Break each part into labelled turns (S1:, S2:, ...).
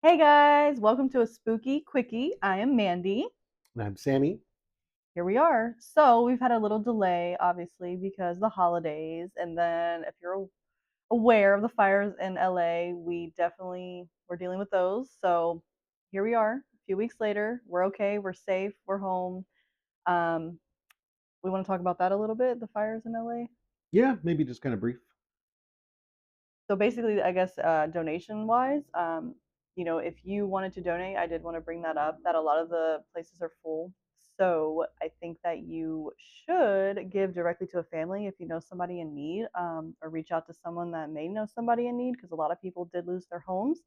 S1: Hey guys, welcome to a spooky quickie. I am Mandy.
S2: And I'm Sammy.
S1: Here we are. So, we've had a little delay, obviously, because of the holidays. And then, if you're aware of the fires in LA, we definitely were dealing with those. So, here we are, a few weeks later. We're okay, we're safe, we're home. Um, we want to talk about that a little bit, the fires in LA.
S2: Yeah, maybe just kind of brief.
S1: So basically, I guess donation wise, if you wanted to donate, I did want to bring that up. That a lot of the places are full, so I think that you should give directly to a family if you know somebody in need, or reach out to someone that may know somebody in need because a lot of people did lose their homes,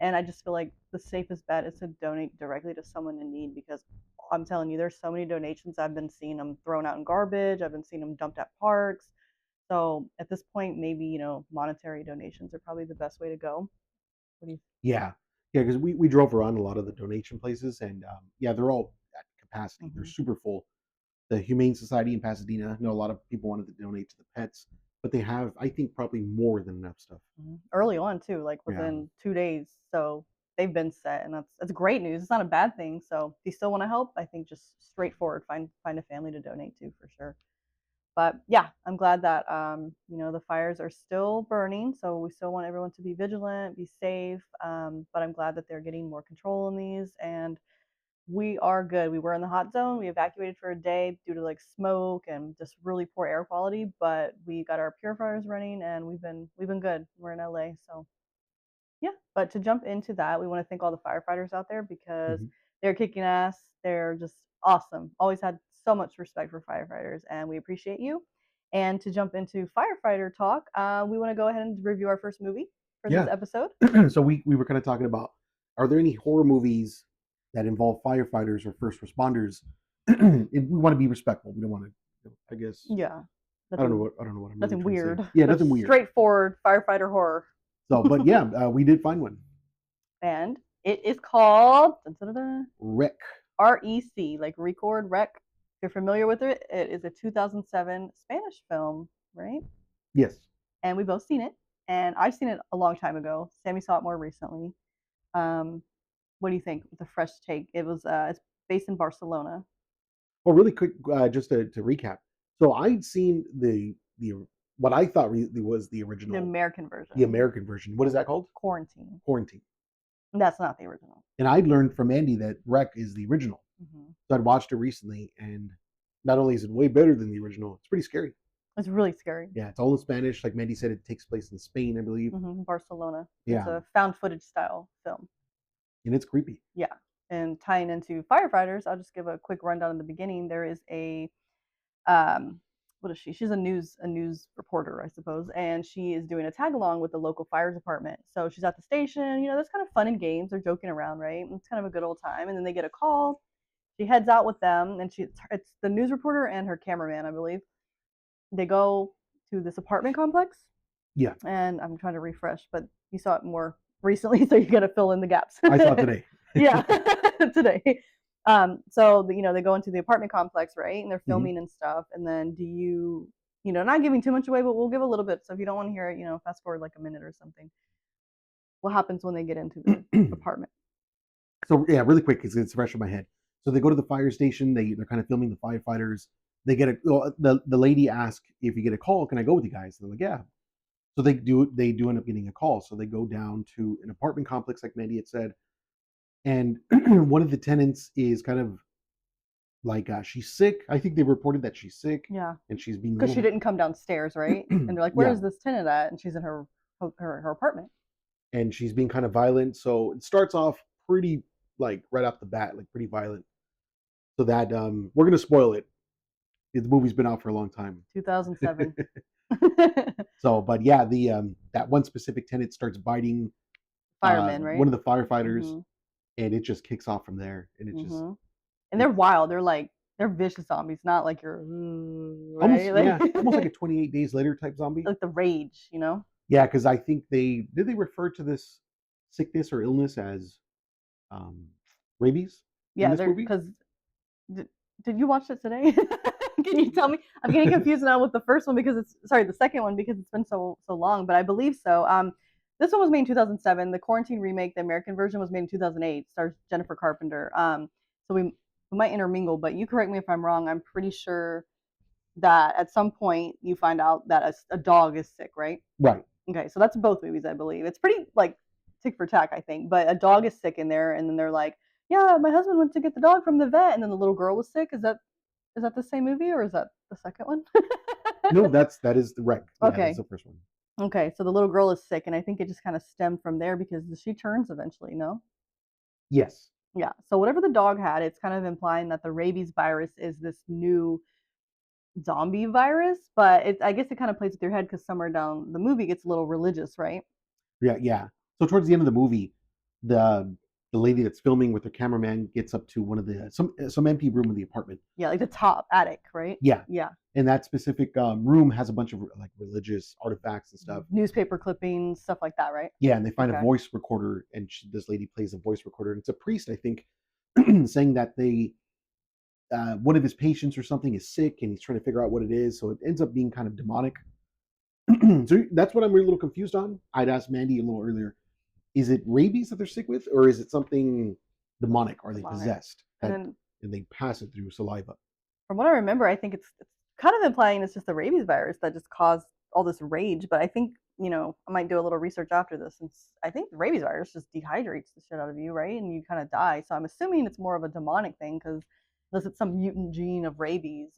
S1: and I just feel like the safest bet is to donate directly to someone in need because I'm telling you, there's so many donations I've been seeing them thrown out in garbage. I've been seeing them dumped at parks. So at this point, maybe, monetary donations are probably the best way to go. What do you
S2: Yeah, yeah, because we drove around a lot of the donation places, and yeah, they're all at capacity. They're
S1: hmm
S2: super full. The Humane Society in Pasadena, I know a lot of people wanted to donate to the pets, but they have, I think, probably more than enough stuff.
S1: Early on too, like
S2: Yeah,
S1: within 2 days. So they've been set, and that's great news. It's not a bad thing. So if you still want to help, I think just straightforward find a family to donate to for sure. But yeah, I'm glad that the fires are still burning. So we still want everyone to be vigilant, be safe. But I'm glad that they're getting more control in these, and we are good. We were in the hot zone. We evacuated for a day due to like smoke and just really poor air quality, but we got our purifiers running and we've been good. We're in LA, so yeah. But to jump into that, we want to thank all the firefighters out there because
S2: hmm
S1: they're kicking ass. They're just awesome. Always had so much respect for firefighters, and we appreciate you. And to jump into firefighter talk, we want to go ahead and review our first movie for this
S2: yeah.
S1: episode.
S2: So we were kind of talking about, are there any horror movies that involve firefighters or first responders? And we want to be respectful. We don't want to, I guess,
S1: Yeah,
S2: I don't know
S1: nothing
S2: what I'm really
S1: nothing
S2: trying to say.
S1: weird,
S2: Yeah, nothing
S1: just
S2: weird.
S1: straightforward firefighter horror.
S2: So, but yeah, we did find one.
S1: And it is called
S2: Rick.
S1: REC, like record rec. If you're familiar with it, it is a 2007 Spanish film, right?
S2: Yes.
S1: And we both seen it. And I've seen it a long time ago. Sammy saw it more recently. Um, what do you think? With a fresh take, it's based in Barcelona,
S2: Well, really quick, just to recap. So I'd seen the what I thought was
S1: the American
S2: the
S1: version,
S2: American version. What is that called?
S1: Quarantine.
S2: Quarantine.
S1: That's not the original.
S2: And I'd learned from Mandy that Wreck is the original.
S1: hmm
S2: So I'd watched it recently, and not only is it way better than the original, it's pretty scary.
S1: It's really scary.
S2: Yeah, it's all in Spanish. Like Mandy said, it takes place in Spain, I believe.
S1: Barcelona. It's
S2: Yeah,
S1: a found footage style film.
S2: and it's creepy.
S1: Yeah. And tying into firefighters, I'll just give a quick rundown in the beginning. There is a what is she? She's a news reporter, I suppose, and she is doing a tag along with the local fire department. So she's at the station. There's kind of fun and games. They're joking around, right? It's kind of a good old time. And then they get a call. She heads out with them, and it's the news reporter and her cameraman, I believe. They go to this apartment complex,
S2: Yeah,
S1: and I'm trying to refresh, but you saw it more recently, so you got to fill in the gaps.
S2: I saw it today.
S1: Yeah, today. So they go into the apartment complex, right? And they're
S2: hmm
S1: filming and stuff. And then not giving too much away, but we'll give a little bit. So if you don't want to hear it, fast forward like a minute or something. What happens when they get into the apartment?
S2: So yeah, really quick, because it's fresh in my head. So they go to the fire station. They're kind of filming the firefighters. They get a well, the lady asks, if you get a call, can I go with you guys? They're like, yeah. So they do end up getting a call. So they go down to an apartment complex, like Mandy had said, and one of the tenants is kind of like, she's sick. I think they reported that she's sick
S1: Yeah,
S2: and she's being a
S1: because she
S2: little
S1: didn't come downstairs, right? And they're like, "Where
S2: yeah,
S1: is this tenant at?" And she's in her apartment.
S2: and she's being kind of violent. So it starts off pretty, like, right off the bat, like pretty violent. So that we're gonna spoil it. The movie's been out for a long time.
S1: 2007.
S2: So, but yeah, the that one specific tenant starts biting
S1: Firemen,
S2: one
S1: right?
S2: of the firefighters,
S1: hmm
S2: and it just kicks off from there. And it just
S1: hmm And they're
S2: it's
S1: wild. They're vicious zombies, not like your
S2: almost,
S1: right,
S2: yeah, almost like a
S1: like
S2: 28 days later type zombie.
S1: like the rage.
S2: Yeah, because I think they refer to this sickness or illness as um, rabies in
S1: Yeah,
S2: this
S1: they're
S2: movie.
S1: because did, did you watch it today? Can you tell me? I'm getting confused now with the first one because the second one because it's been so long, but I believe so. This one was made in 2007. The Quarantine remake, the American version, was made in 2008. Stars Jennifer Carpenter. So we might intermingle, but you correct me if I'm wrong. I'm pretty sure that at some point you find out that a dog is sick, right?
S2: Right.
S1: Okay, so that's both movies, I believe. It's pretty like tick for tack, I think. But a dog is sick in there, and then they're like, "Yeah, my husband went to get the dog from the vet," and then the little girl was sick. Is that the same movie or is that the second one?
S2: No, that is the wreck. Yeah, that's
S1: Okay.
S2: the first one.
S1: Okay, so the little girl is sick, and I think it just kind of stemmed from there because she turns eventually, no?
S2: Yes.
S1: Yeah. So whatever the dog had, it's kind of implying that the rabies virus is this new zombie virus, but I guess it kind of plays with your head because somewhere down the movie gets a little religious, right?
S2: Yeah, yeah. So towards the end of the movie, the the lady that's filming with her cameraman gets up to one of the some empty room in the apartment.
S1: Yeah, like the top attic, right?
S2: Yeah,
S1: Yeah.
S2: and that specific room has a bunch of like religious artifacts and stuff.
S1: Newspaper clippings, stuff like that, right?
S2: Yeah, and they find a
S1: Okay.
S2: voice recorder, and this lady plays a voice recorder, and it's a priest, I think, saying that one of his patients or something is sick, and he's trying to figure out what it is. So it ends up being kind of demonic. So that's what I'm a little confused on. I'd asked Mandy a little earlier: is it rabies that they're sick with, or is it something demonic? Are they
S1: Demonic.
S2: possessed?
S1: And
S2: That
S1: then
S2: and they pass it through saliva.
S1: from what I remember, I think it's kind of implying it's just the rabies virus that just caused all this rage. But I think I might do a little research after this, since I think the rabies virus just dehydrates the shit out of you, right? And you kind of die. So I'm assuming it's more of a demonic thing because unless it's some mutant gene of rabies,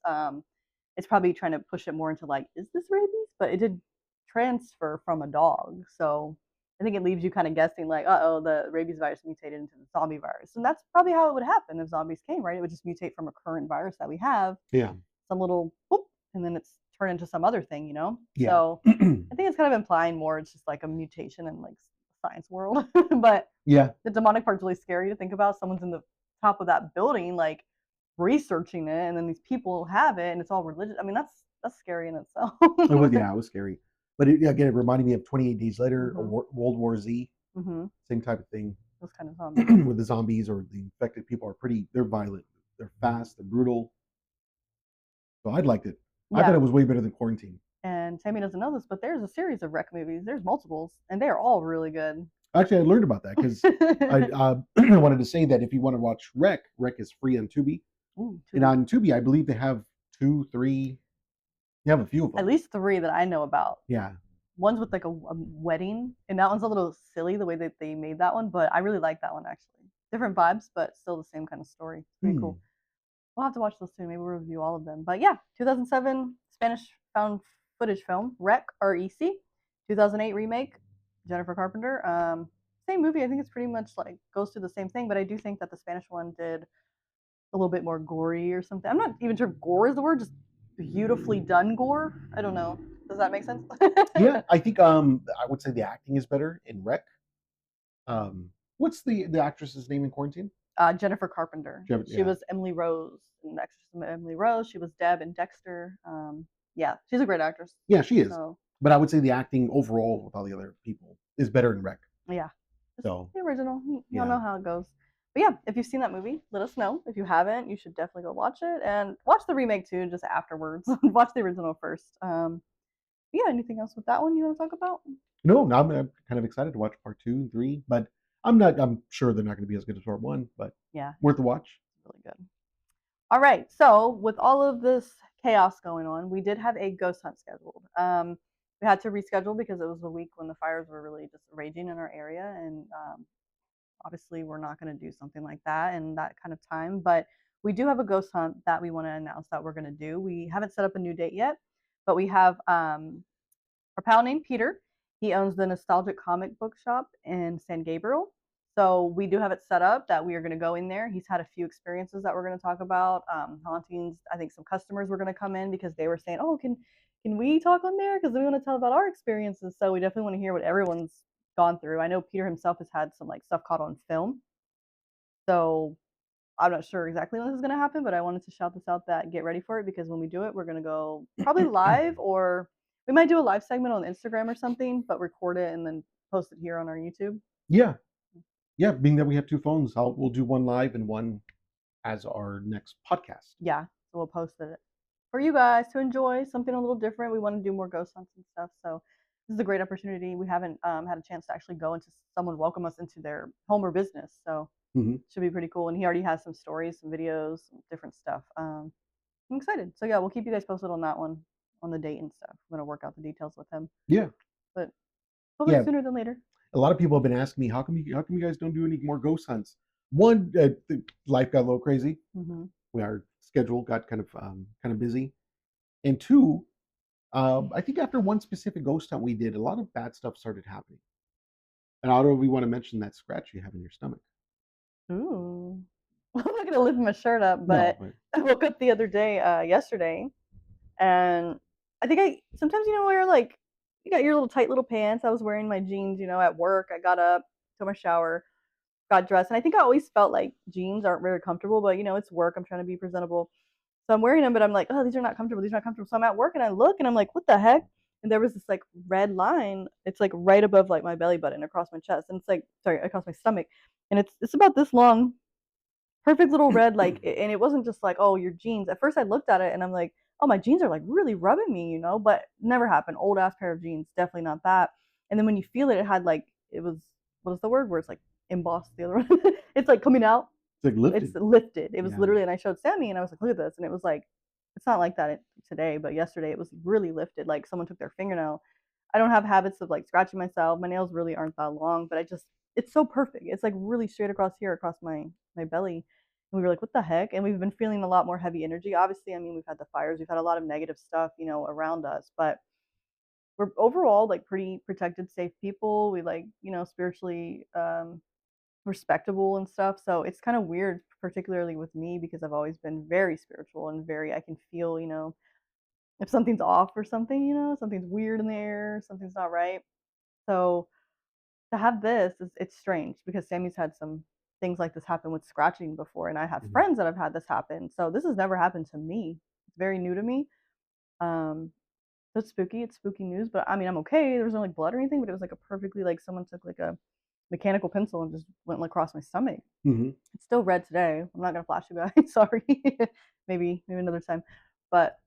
S1: it's probably trying to push it more into like, is this rabies? But it did transfer from a dog, so I think it leaves you kind of guessing like, oh, the rabies virus mutated into the zombie virus, and that's probably how it would happen if zombies came, right? It would just mutate from a current virus that we have,
S2: Yeah,
S1: some little whoop, and then it's turned into some other thing.
S2: yeah,
S1: So I think it's kind of implying more it's just like a mutation in like science world, but
S2: yeah,
S1: the demonic part's really scary to think about. Someone's in the top of that building, like researching it, and then these people have it, and it's all religious. I mean, that's scary in itself.
S2: it was. Yeah, it was scary. But again, it reminded me of 28 Days Later, or
S1: Mm-hmm.
S2: World War Z,
S1: Mm-hmm.
S2: same type of thing.
S1: Those kind of zombies.
S2: With the zombies or the infected people are they're violent, they're fast, they're brutal. So I liked it. I thought
S1: Yeah.
S2: it was way better than Quarantine.
S1: And Sammy doesn't know this, but there's a series of Wreck movies. There's multiples, and they are all really good.
S2: Actually, I learned about that because I wanted to say that if you want to watch Rec is free on Tubi,
S1: Ooh,
S2: and
S1: two.
S2: on Tubi, I believe they have two, three. They have a few of
S1: At
S2: them.
S1: least three that I know about.
S2: Yeah,
S1: One's with like a wedding, and that one's a little silly the way that they made that one, but I really like that one actually. Different vibes, but still the same kind of story. It's pretty
S2: hmm.
S1: cool. We'll have to watch those too. Maybe we'll review all of them. But yeah, 2007 Spanish found footage film, Rec, REC. 2008 remake, Jennifer Carpenter. Same movie. I think it's pretty much like goes through the same thing, but I do think that the Spanish one did a little bit more gory or something. I'm not even sure if gore is the word, just beautifully done gore. I don't know. Does that make sense?
S2: Yeah, I think I would say the acting is better in Rec. What's the actress's name in Quarantine?
S1: Jennifer Carpenter. She
S2: Yeah,
S1: was Emily Rose in Exorcist Emily Rose. She was Deb in Dexter. Yeah, she's a great actress.
S2: yeah, she is.
S1: So
S2: But I would say the acting overall with all the other people is better in Rec.
S1: yeah, just
S2: So
S1: the original. You'll
S2: yeah,
S1: know how it goes. But yeah, if you've seen that movie, let us know. If you haven't, you should definitely go watch it and watch the remake too, just afterwards. Watch the original first. Yeah, anything else with that one you want to talk about?
S2: no, now I'm kind of excited to watch part 2 and 3, but I'm not. I'm sure they're not going to be as good as part 1, but
S1: Yeah,
S2: worth the watch.
S1: really good. All right, so with all of this chaos going on, we did have a ghost hunt scheduled. We had to reschedule because it was the week when the fires were really just raging in our area, and obviously we're not going to do something like that in that kind of time. But we do have a ghost hunt that we want to announce that we're going to do. We haven't set up a new date yet, but we have our pal named Peter. He owns the Nostalgic Comic Book Shop in San Gabriel. So we do have it set up that we are going to go in there. He's had a few experiences that we're going to talk about. Hauntings. I think some customers were going to come in because they were saying, "Oh, can we talk on there? Because we want to tell about our experiences." So we definitely want to hear what everyone's gone through. I know Peter himself has had some like stuff caught on film. So I'm not sure exactly when this is going to happen, but I wanted to shout this out that get ready for it because when we do it, we're going to go probably live or we might do a live segment on Instagram or something, but record it and then post it here on our YouTube.
S2: Yeah, yeah. Being that we have two phones, we'll do one live and one as our next podcast.
S1: Yeah, so we'll post it for you guys to enjoy something a little different. We want to do more ghost hunts and stuff. So this is a great opportunity. We haven't had a chance to actually go into someone welcome us into their home or business, so
S2: Hmm.
S1: should be pretty cool. And he already has some stories, some videos, some different stuff. I'm excited. So yeah, we'll keep you guys posted on that one, on the date and stuff. I'm gonna work out the details with him,
S2: Yeah,
S1: but hopefully
S2: yeah.
S1: sooner than later.
S2: A lot of people have been asking me, how come you guys don't do any more ghost hunts? One, life got a little crazy.
S1: Mm-hmm.
S2: Our schedule got kind of busy, and two, I think after one specific ghost hunt we did, a lot of bad stuff started happening. And I don't know if we want to mention that scratch you have in your stomach.
S1: Ooh. I'm not gonna lift my shirt up,
S2: No,
S1: but
S2: but
S1: I woke up the other day, yesterday, and I think I sometimes when you're like you got your little tight little pants. I was wearing my jeans, at work. I got up, took my shower, got dressed, and I think I always felt like jeans aren't very comfortable, but it's work. I'm trying to be presentable. So I'm wearing them, but I'm like, oh, these are not comfortable. These are not comfortable. So I'm at work and I look and I'm like, what the heck? And there was this like red line. It's like right above like my belly button across my chest. And it's like, sorry, across my stomach. And it's about this long, perfect little red, like, and it wasn't just like, oh, your jeans. At first I looked at it and I'm like, oh, my jeans are like really rubbing me, but never happened. Old ass pair of jeans, definitely not that. And then when you feel it, it had like, it was, what is the word where it's like embossed the other one? It's like coming out,
S2: it's like
S1: it's
S2: lifted.
S1: lifted. It was
S2: Yeah.
S1: literally, and I showed Sammy, and I was like, "Look at this," and it was like, it's not like that today, but yesterday it was really lifted, like someone took their fingernail. I don't have habits of like scratching myself. My nails really aren't that long, but it's so perfect. It's like really straight across here, across my belly. And we were like, "What the heck?" And we've been feeling a lot more heavy energy. Obviously, I mean, we've had the fires, we've had a lot of negative stuff, around us, but we're overall like pretty protected, safe people. We like, spiritually respectable and stuff. So it's kind of weird, particularly with me, because I've always been very spiritual and very, I can feel, if something's off or something, something's weird in the air, something's not right. So to have this is it's strange because Sammy's had some things like this happen with scratching before, and I have
S2: Mhm.
S1: friends that have had this happen. So this has never happened to me. It's very new to me. Um, so it's spooky. It's spooky news, but I mean, I'm okay. There was no like blood or anything, but it was like a perfectly like someone took like a mechanical pencil and just went like, across my stomach.
S2: Mhm.
S1: It's still red today. I'm not gonna flash you guys. Sorry. Maybe another time. But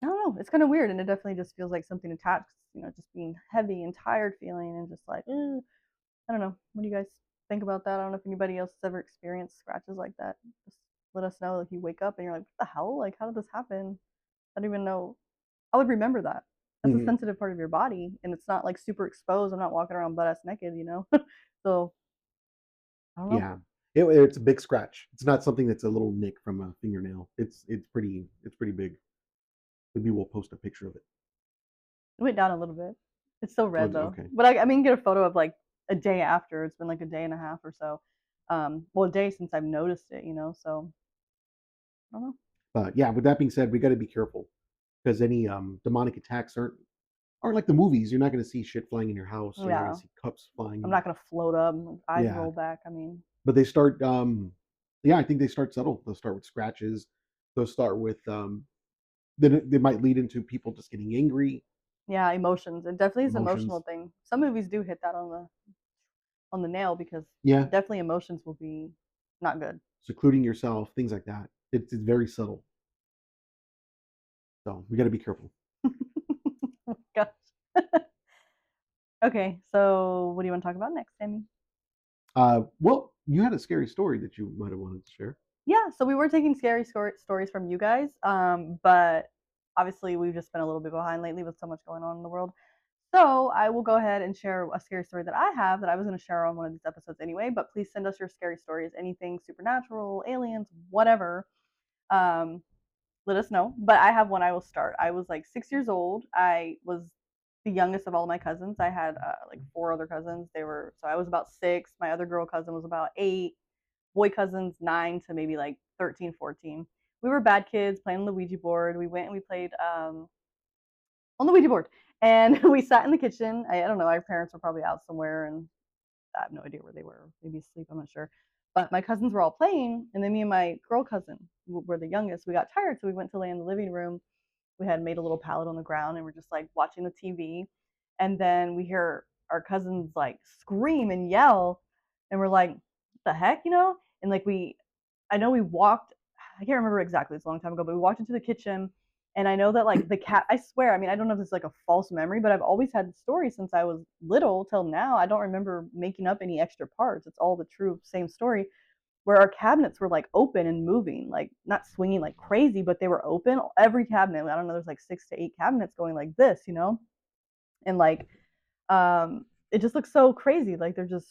S1: I don't know. It's kind of weird, and it definitely just feels like something attached. Just being heavy and tired feeling, and just like I don't know. What do you guys think about that? I don't know if anybody else has ever experienced scratches like that. Just let us know. Like you wake up and you're like, what the hell? Like how did this happen? I don't even know. I would remember that. That's a
S2: Mhm.
S1: sensitive part of your body, and it's not like super exposed. I'm not walking around butt ass naked. So I don't know.
S2: Yeah. It's a big scratch. It's not something that's a little nick from a fingernail. It's pretty big. Maybe we'll post a picture of it.
S1: It went down a little bit. It's still
S2: Oh,
S1: red though.
S2: okay.
S1: But I mean, get a photo of like a day after. It's been like a day and a half or so. Well, a day since I've noticed it. So I don't know.
S2: But yeah, with that being said, we got to be careful because any demonic attacks aren't like the movies. You're not going to see shit flying in your house. You're not going
S1: Yeah,
S2: to see cups
S1: I'm
S2: flying.
S1: not gonna float up, eyes
S2: Yeah,
S1: roll back. I mean,
S2: but they start. Yeah, I think they start subtle. They'll start with scratches. They'll start with. Then they might lead into people just getting angry,
S1: yeah, emotions. It definitely is an emotional
S2: emotions.
S1: thing. Some movies do hit that on the nail because
S2: Yeah,
S1: definitely emotions will be not good.
S2: secluding yourself, things like that. It's very subtle. So we got to be careful.
S1: Oh my gosh. Okay, so what do you want to talk about next, Sammy?
S2: Well, you had a scary story that you might have wanted to share.
S1: Yeah, so we were taking scary stories from you guys, but obviously we've just been a little bit behind lately with so much going on in the world. So I will go ahead and share a scary story that I have that I was going to share on one of these episodes anyway. But please send us your scary stories, anything supernatural, aliens, whatever. Um, let us know. But I have one. I will start. I was like 6 years old. I was the youngest of all my cousins. I had like four other cousins. So I was about six. My other girl cousin was about eight, boy cousins 9 to maybe like 13, 14. We were bad kids playing on the Ouija board. We went and we played on the Ouija board. And we sat in the kitchen. I don't know. Our parents were probably out somewhere, and I have no idea where they were. Maybe asleep. I'm not sure. But my cousins were all playing, and then me and my girl cousin were the youngest. We got tired, so we went to lay in the living room. We had made a little pallet on the ground, and we're just like watching the TV. And then we hear our cousins like scream and yell, and we're like, "What the heck?" And like I know we walked. I can't remember exactly. It's a long time ago, but we walked into the kitchen, And I know that like the cat, I swear, I mean, I don't know if it's like a false memory, but I've always had the story since I was little till now. I don't remember making up any extra parts. It's all the true same story where our cabinets were like open and moving, like not swinging like crazy, but they were open. Every cabinet, I don't know, there's like 6 to 8 cabinets going like this, you know? And like it just looks so crazy. Like they're just,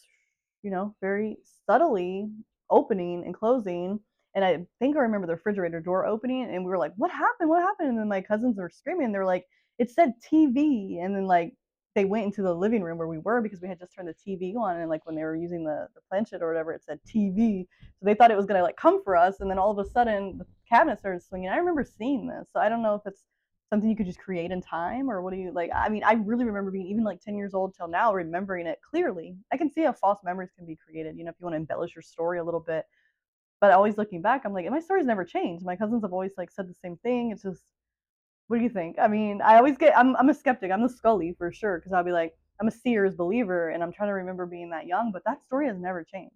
S1: very subtly opening and closing. And I think I remember the refrigerator door opening, and we were like, "What happened? What happened?" And then my cousins were screaming. They're like, "It said TV!" And then like they went into the living room where we were because we had just turned the TV on, and like when they were using the planchette or whatever, it said TV. So they thought it was gonna like come for us, and then all of a sudden the cabinet started swinging. I remember seeing this, so I don't know if it's something you could just create in time, or what do you like? I mean, I really remember being even like 10 years old till now, remembering it clearly. I can see how false memories can be created, if you want to embellish your story a little bit. But always looking back, I'm like, and my story's never changed. My cousins have always like said the same thing. It's just, what do you think? I mean, I always I'm a skeptic. I'm the Scully for sure, because I'll be like, I'm a seer's believer, and I'm trying to remember being that young, but that story has never changed.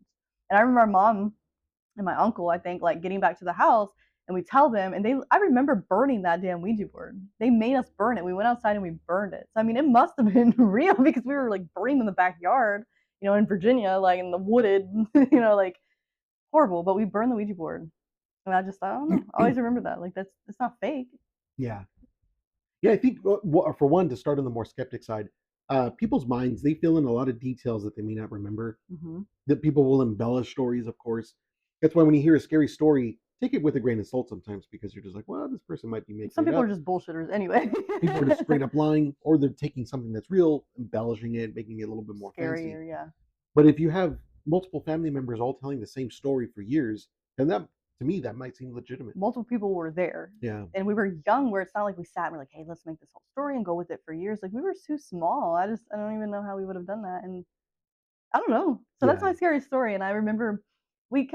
S1: And I remember our mom and my uncle, I think, like getting back to the house, and we tell them, and I remember burning that damn Ouija board. They made us burn it. We went outside and we burned it. So I mean, it must have been real because we were like burning in the backyard, in Virginia, like in the wooded, like horrible. But we burned the Ouija board, and I don't know. I always remember that. Like it's not fake.
S2: Yeah. Yeah, I think for one, to start on the more skeptic side, people's minds, they fill in a lot of details that they may not remember.
S1: Hmm.
S2: That people will embellish stories, of course. That's why when you hear a scary story, take it with a grain of salt sometimes, because you're just like, well, this person might be making
S1: Some
S2: it
S1: people are
S2: up.
S1: just bullshitters anyway.
S2: People are just straight up lying, or they're taking something that's real, embellishing it, making it a little bit more fancy.
S1: Scarier, yeah.
S2: But if you have multiple family members all telling the same story for years, then that, to me, that might seem legitimate.
S1: Multiple people were there,
S2: Yeah.
S1: and we were young, where it's not like we sat and we're like, hey, let's make this whole story and go with it for years. Like we were too small. I don't even know how we would have done that. And I don't know. So that's
S2: Yeah.
S1: my scary story. And I remember we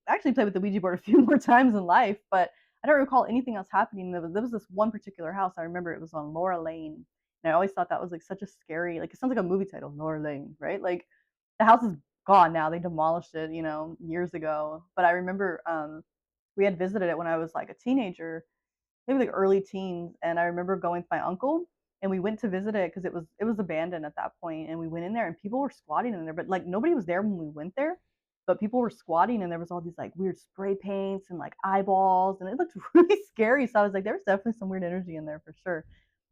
S1: actually played with the Ouija board a few more times in life, but I don't recall anything else happening. There was this one particular house. I remember it was on Laura Lane, and I always thought that was like such a scary, like it sounds like a movie title, Laura Lane, right? Like the house is gone now. They demolished it, years ago. But I remember we had visited it when I was like a teenager, maybe like early teens, and I remember going with my uncle, and we went to visit it because it was abandoned at that point, and we went in there and people were squatting in there, but like nobody was there when we went there, but people were squatting, and there was all these like weird spray paints and like eyeballs, and it looked really scary. So I was like, there was definitely some weird energy in there for sure.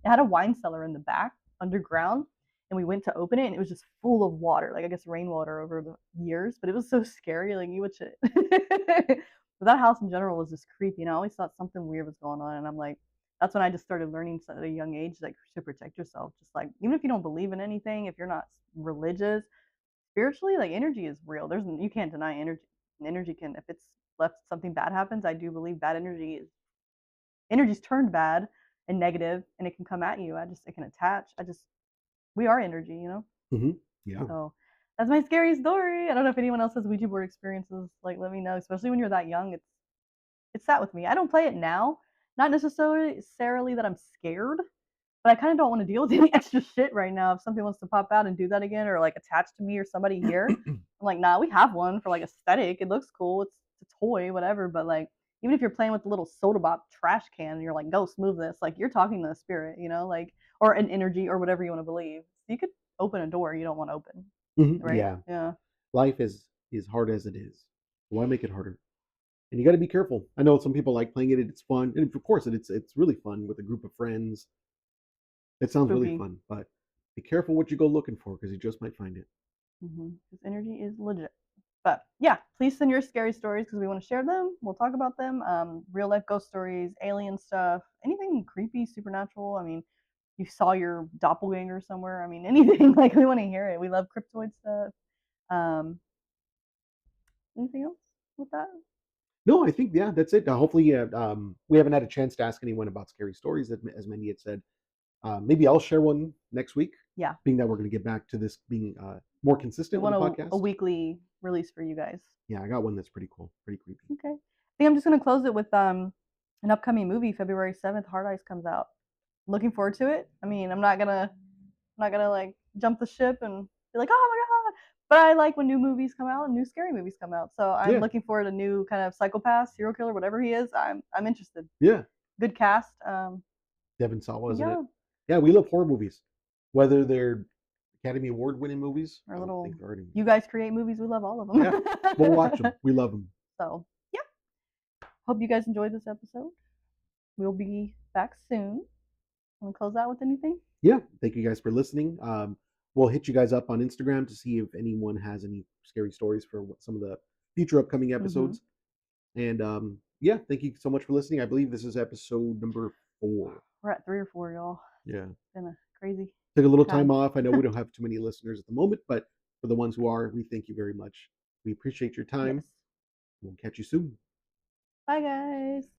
S1: It had a wine cellar in the back underground, and we went to open it, and it was just full of water, like I guess rainwater over the years, but it was so scary, like you would shit. But that house in general was just creepy, and I always thought something weird was going on. And I'm like, that's when I just started learning at a young age, like to protect yourself. Just like even if you don't believe in anything, if you're not religious, spiritually, like energy is real. You can't deny energy. And energy can, if it's left something bad happens, I do believe bad energy's turned bad and negative, and it can come at you. It can attach. We are energy.
S2: Hmm. Yeah.
S1: So that's my scary story. I don't know if anyone else has Ouija board experiences. Like, let me know. Especially when you're that young, it's sat with me. I don't play it now. Not necessarily that I'm scared, but I kind of don't want to deal with any extra shit right now. If something wants to pop out and do that again, or like attach to me or somebody here, I'm like, nah, we have one for like aesthetic. It looks cool. It's a toy, whatever. But like, even if you're playing with the little soda pop trash can and you're like, ghost, move this, like you're talking to a spirit, like, or an energy or whatever you want to believe. So you could open a door you don't want to open,
S2: Hmm.
S1: right?
S2: Yeah.
S1: Yeah.
S2: Life is hard as it is. Why make it harder? And you got to be careful. I know some people like playing it; it's fun, and of course, it's really fun with a group of friends. It sounds really
S1: Spooky.
S2: fun, but be careful what you go looking for, because you just might find it.
S1: This energy is legit. But yeah, please send your scary stories because we want to share them. We'll talk about them. Real life ghost stories, alien stuff, anything creepy, supernatural. I mean, you saw your doppelganger somewhere. I mean, anything. Like we want to hear it. We love cryptoid stuff. Um, Anything else with that?
S2: No, I think, yeah, that's it. Hopefully, we haven't had a chance to ask anyone about scary stories, as Mandy had said. Maybe I'll share one next week,
S1: Yeah,
S2: being that we're going to get back to this being more
S1: we
S2: consistent with
S1: want
S2: the
S1: a
S2: podcast.
S1: weekly release for you guys.
S2: Yeah, I got one that's pretty cool, pretty creepy.
S1: Okay. I think I'm just gonna close it with an upcoming movie. February 7th, Hard Eyes comes out. Looking forward to it. I mean, I'm not gonna like jump the ship and be like, oh my god. But I like when new movies come out and new scary movies come out. So I'm
S2: Yeah,
S1: looking forward to new kind of psychopath, serial killer, whatever he is. I'm interested.
S2: yeah.
S1: Good cast.
S2: Devin Sawa, isn't it?
S1: Yeah,
S2: Yeah, we love horror movies, whether they're Academy Award winning movies.
S1: our
S2: I don't
S1: little
S2: think there are any.
S1: you guys create movies, we love all of
S2: Yeah, we'll watch
S1: them.
S2: them. We love them.
S1: So, yeah. Hope you guys enjoyed this episode. We'll be back soon. Want to close out with anything?
S2: Yeah, thank you guys for listening. We'll hit you guys up on Instagram to see if anyone has any scary stories for some of the future upcoming
S1: Mm-hmm.
S2: episodes. And yeah, thank you so much for listening. I believe this is episode number 4.
S1: We're at 3 or 4, y'all.
S2: Yeah,
S1: It's been a crazy
S2: took a little
S1: time.
S2: time off. I know we don't have too many listeners at the moment, but for the ones who are, we thank you very much. We appreciate your time.
S1: Yes.
S2: We'll catch you soon.
S1: Bye, guys.